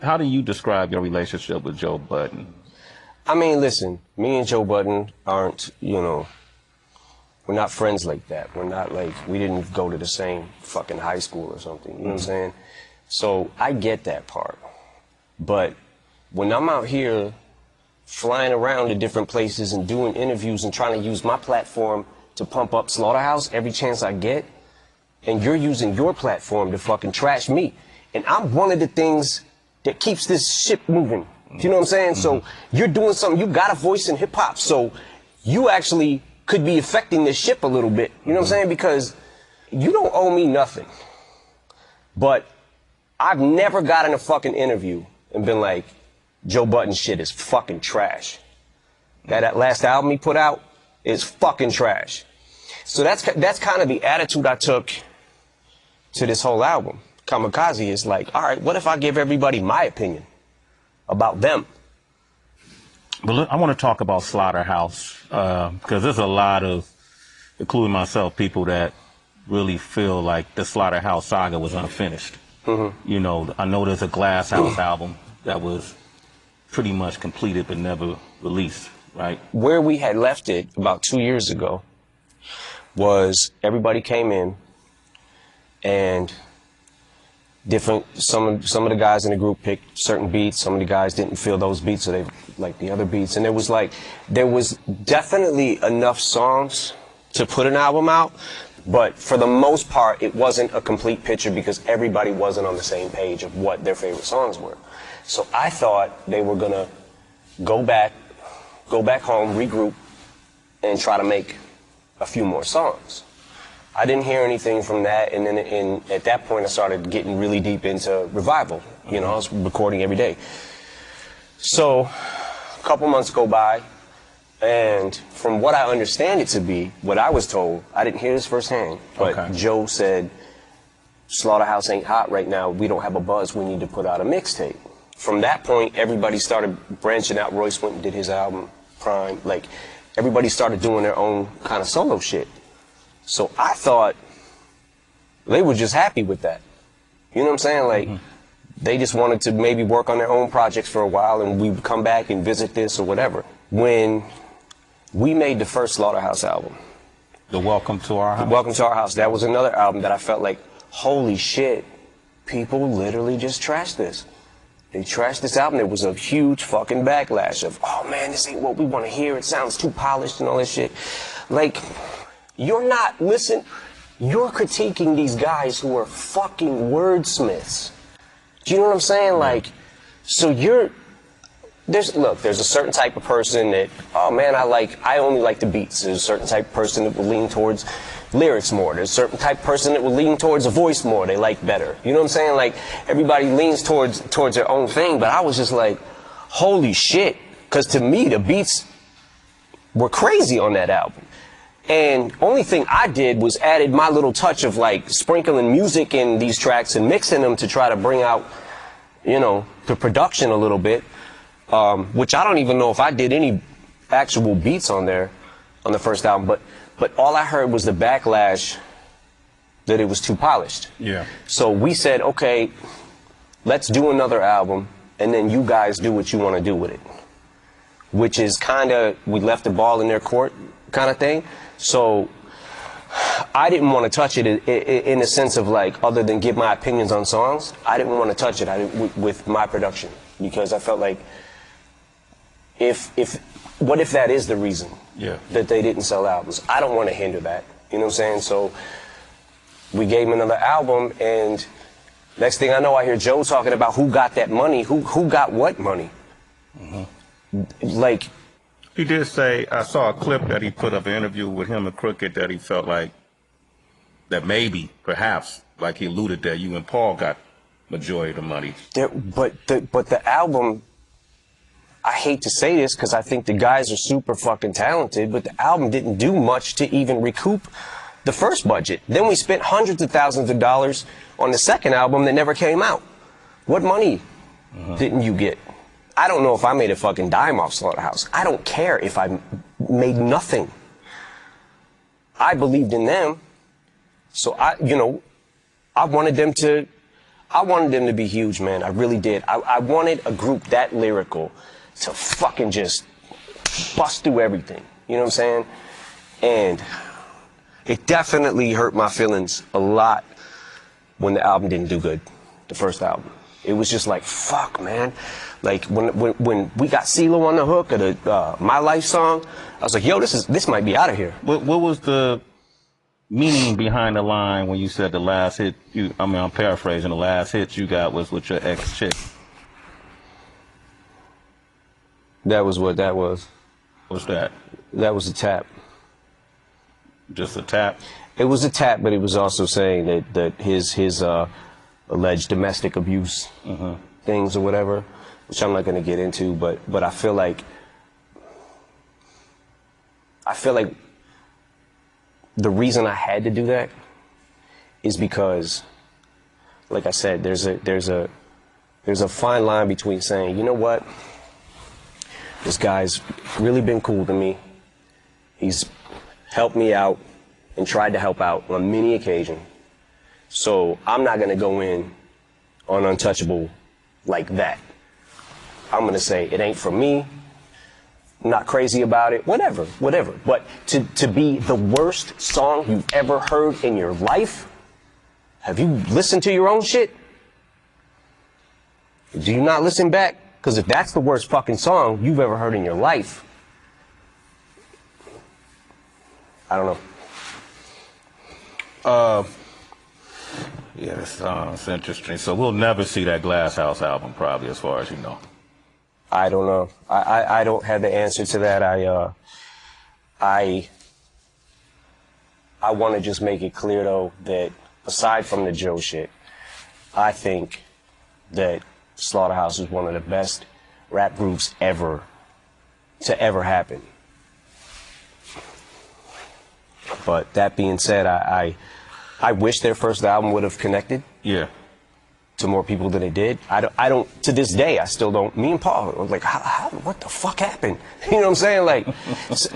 How do you describe your relationship with Joe Budden? I mean, listen, me and Joe Budden aren't, you know, we're not friends like that. We're not like, we didn't go to the same fucking high school or something, you know what I'm saying? So I get that part. But when I'm out here flying around to different places and doing interviews and trying to use my platform to pump up Slaughterhouse every chance I get, and you're using your platform to fucking trash me, and I'm one of the things that keeps this ship moving. You know what I'm saying? So you're doing something, you got a voice in hip hop, so you actually could be affecting this ship a little bit. You know what I'm saying? Because you don't owe me nothing. But I've never gotten a fucking interview and been like, Joe Budden's shit is fucking trash. That last album he put out is fucking trash. So that's kind of the attitude I took to this whole album. Kamikaze is like, all right, what if I give everybody my opinion about them? Well, I want to talk about Slaughterhouse, because there's a lot of, including myself, people that really feel like the Slaughterhouse saga was unfinished. You know, I know there's a Glass House album that was pretty much completed but never released, right? Where we had left it about 2 years ago was everybody came in and some of the guys in the group picked certain beats, some of the guys didn't feel those beats, so they liked the other beats, and there was definitely enough songs to put an album out, but for the most part it wasn't a complete picture because everybody wasn't on the same page of what their favorite songs were. So I thought they were gonna go back home, regroup, and try to make a few more songs. I didn't hear anything from that, and then at that point I started getting really deep into Revival. You know, I was recording every day. So a couple months go by, and from what I understand it to be, what I was told, I didn't hear this firsthand, but Joe said, Slaughterhouse ain't hot right now, we don't have a buzz, we need to put out a mixtape. From that point, everybody started branching out. Royce went and did his album, Prime. Like, everybody started doing their own kind of solo shit. So I thought they were just happy with that. You know what I'm saying? Like, they just wanted to maybe work on their own projects for a while and we would come back and visit this or whatever. When we made the first Slaughterhouse album. The Welcome to Our House? Welcome to Our House. That was another album that I felt like, holy shit, people literally just trashed this. They trashed this album. There was a huge fucking backlash of, oh man, this ain't what we want to hear. It sounds too polished and all this shit. Like, you're critiquing these guys who are fucking wordsmiths. Do you know what I'm saying? Like, so there's a certain type of person that, oh man, I only like the beats. There's a certain type of person that will lean towards lyrics more. There's a certain type of person that will lean towards a voice more. They like better. You know what I'm saying? Like, everybody leans towards their own thing, but I was just like, holy shit. Because to me, the beats were crazy on that album. And only thing I did was added my little touch of like sprinkling music in these tracks and mixing them to try to bring out, you know, the production a little bit, which I don't even know if I did any actual beats on there on the first album, but all I heard was the backlash that it was too polished. Yeah. So we said, okay, let's do another album and then you guys do what you want to do with it, which is kind of, we left the ball in their court kind of thing. So I didn't want to touch it in the sense of like, other than give my opinions on songs, I didn't want to touch it with my production because I felt like what if that is the reason that they didn't sell albums? I don't want to hinder that. You know what I'm saying? So we gave him another album and next thing I know I hear Joe talking about who got that money, who got what money. Like, he did say, I saw a clip that he put of an interview with him and Crooked that he felt like that maybe, perhaps, like he alluded that you and Paul got majority of the money. But the album, I hate to say this because I think the guys are super fucking talented, but the album didn't do much to even recoup the first budget. Then we spent hundreds of thousands of dollars on the second album that never came out. What money didn't you get? I don't know if I made a fucking dime off Slaughterhouse. I don't care if I made nothing. I believed in them. So I wanted them to I wanted them to be huge, man. I really did. I wanted a group that lyrical to fucking just bust through everything. You know what I'm saying? And it definitely hurt my feelings a lot when the album didn't do good, the first album. It was just like, fuck, man. Like, when we got CeeLo on the hook of the My Life song, I was like, yo, this might be out of here. What was the meaning behind the line when you said the last hit, I'm paraphrasing, the last hit you got was with your ex-chick? That was what that was. What's that? That was a tap. Just a tap? It was a tap, but he was also saying that his alleged domestic abuse things or whatever, which I'm not going to get into, but I feel like the reason I had to do that is because, like I said, there's a fine line between saying, you know what, this guy's really been cool to me. He's helped me out and tried to help out on many occasions. So I'm not going to go in on Untouchable like that. I'm going to say it ain't for me. I'm not crazy about it. Whatever. But to be the worst song you've ever heard in your life, have you listened to your own shit? Do you not listen back? Because if that's the worst fucking song you've ever heard in your life, I don't know. Yeah, it's interesting. So we'll never see that Glass House album, probably, as far as you know. I don't know. I don't have the answer to that. I want to just make it clear, though, that aside from the Joe shit, I think that Slaughterhouse is one of the best rap groups ever to ever happen. But that being said, I wish their first album would have connected. Yeah. To more people than it did. I don't, to this day, I still don't. Me and Paul are like, what the fuck happened? You know what I'm saying? Like,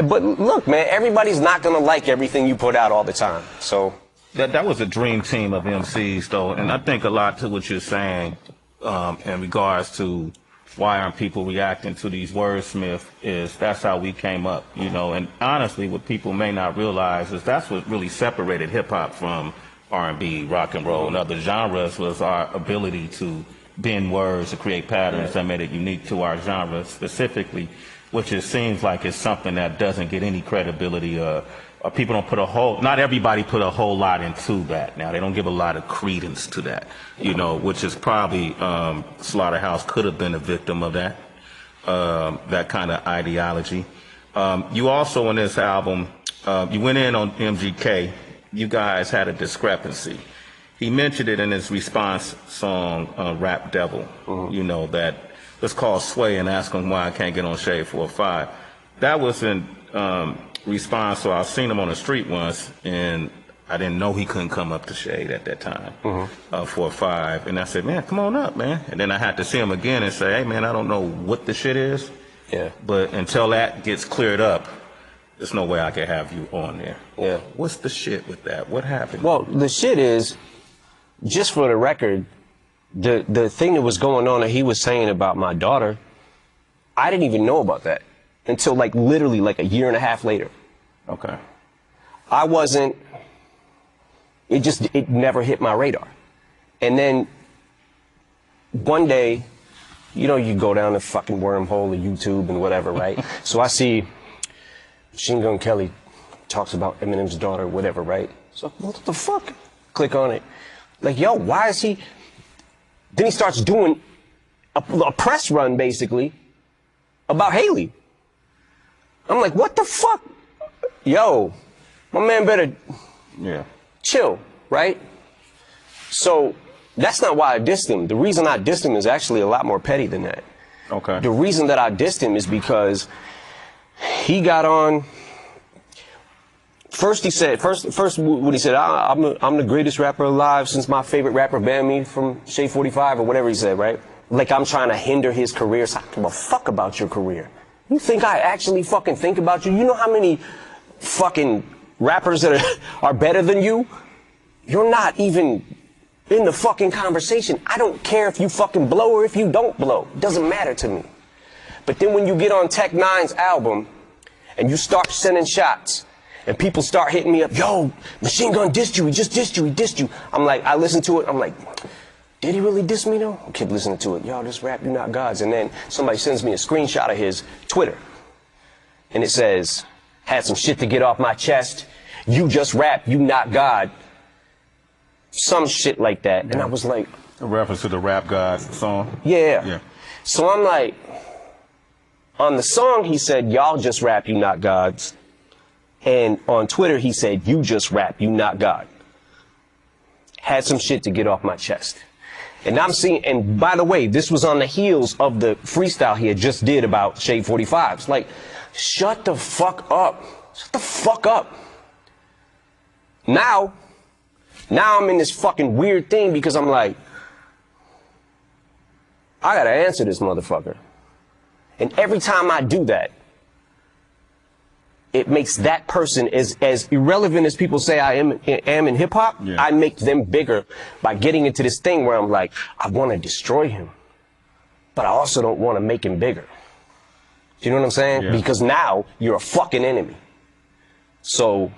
but look, man, everybody's not going to like everything you put out all the time. So. That was a dream team of MCs, though. And I think a lot to what you're saying in regards to why aren't people reacting to these wordsmiths is that's how we came up, you know. And honestly, what people may not realize is that's what really separated hip-hop from R&B, rock and roll, and other genres was our ability to bend words to create patterns that made it unique to our genre specifically, which it seems like is something that doesn't get any credibility or people don't put not everybody put a whole lot into that. Now, they don't give a lot of credence to that, you know, which is probably Slaughterhouse could have been a victim of that, that kind of ideology. You also, in this album, you went in on MGK. You guys had a discrepancy. He mentioned it in his response song, Rap Devil, you know, that let's call Swaye and ask him why I can't get on Shade 4-5. That was in response, so I seen him on the street once, and I didn't know he couldn't come up to Shade at that time, 4-5. And I said, man, come on up, man. And then I had to see him again and say, hey, man, I don't know what the shit is. Yeah. But until that gets cleared up, there's no way I can have you on there. Yeah. What's the shit with that? What happened? Well, the shit is, just for the record, the thing that was going on that he was saying about my daughter, I didn't even know about that until like literally like a year and a half later. Okay. I wasn't, it never hit my radar. And then one day, you know, you go down the fucking wormhole of YouTube and whatever, right? So I see Machine Gun Kelly talks about Eminem's daughter, whatever, right? So what the fuck? Click on it. Like, yo, why is he? Then he starts doing a press run, basically, about Haley. I'm like, what the fuck? Yo, my man better chill, right? So that's not why I dissed him. The reason I dissed him is actually a lot more petty than that. Okay. The reason that I dissed him is because he got on. First he said, first when he said, I'm the greatest rapper alive since my favorite rapper banned me from Shade 45 or whatever he said, right? Like I'm trying to hinder his career. So I don't give a fuck about your career. You think I actually fucking think about you? You know how many fucking rappers that are better than you? You're not even in the fucking conversation. I don't care if you fucking blow or if you don't blow. It doesn't matter to me. But then when you get on Tech Nine's album and you start sending shots and people start hitting me up, yo, Machine Gun dissed you, he just dissed you, he dissed you. I'm like, I listen to it, I'm like, did he really diss me though? I keep listening to it. Yo, this rap, you not gods. And then somebody sends me a screenshot of his Twitter. And it says, had some shit to get off my chest. You just rap, you not God. Some shit like that. And I was like... A reference to the Rap God song? Yeah. So I'm like... On the song, he said, y'all just rap, you not gods. And on Twitter, he said, you just rap, you not God. Had some shit to get off my chest. And I'm seeing... And by the way, this was on the heels of the freestyle he had just did about Shade 45s. Like, shut the fuck up. Shut the fuck up. Now I'm in this fucking weird thing because I'm like, I gotta answer this motherfucker. And every time I do that, it makes that person as irrelevant as people say I am in hip hop. Yeah. I make them bigger by getting into this thing where I'm like, I want to destroy him, but I also don't want to make him bigger. Do you know what I'm saying? Yeah. Because now you're a fucking enemy. So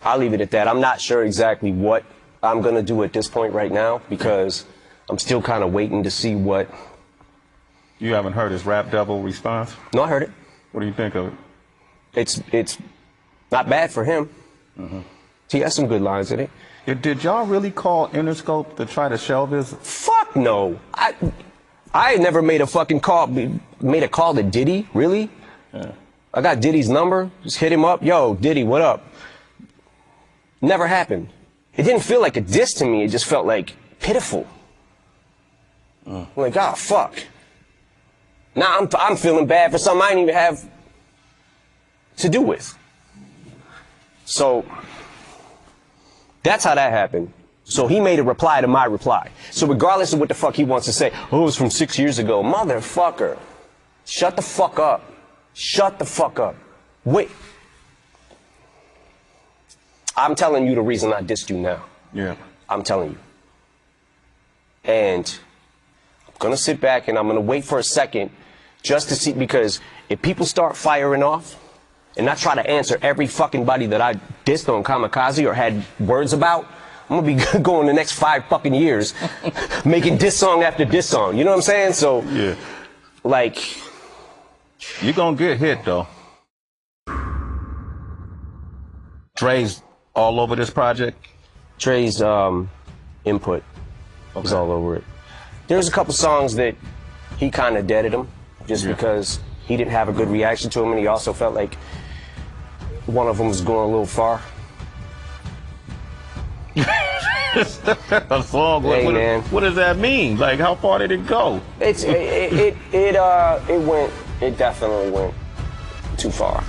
I'll leave it at that. I'm not sure exactly what I'm going to do at this point right now because I'm still kind of waiting to see what... You haven't heard his Rap Devil response? No, I heard it. What do you think of it? It's not bad for him. Mm-hmm. He has some good lines in it. Did y'all really call Interscope to try to shelve his... Fuck no. I never made a fucking call, made a call to Diddy, really? Yeah. I got Diddy's number, just hit him up. Yo, Diddy, what up? Never happened. It didn't feel like a diss to me. It just felt like pitiful. I'm like, oh, fuck. Now I'm feeling bad for something I didn't even have to do with. So that's how that happened. So he made a reply to my reply. So regardless of what the fuck he wants to say, oh, it was from 6 years ago. Motherfucker. Shut the fuck up. Shut the fuck up. Wait. I'm telling you the reason I dissed you now. Yeah. I'm telling you. And I'm going to sit back and I'm going to wait for a second just to see, because if people start firing off and I try to answer every fucking body that I dissed on Kamikaze or had words about, I'm going to be going the next 5 fucking years making diss song after diss song. You know what I'm saying? So, yeah. Like... You're going to get hit, though. Dre's all over this project? Dre's input was all over it. There's a couple songs that he kind of deaded them just because he didn't have a good reaction to them, and he also felt like one of them was going a little far. A song? Hey, man. What does that mean? Like, how far did it go? It definitely went too far.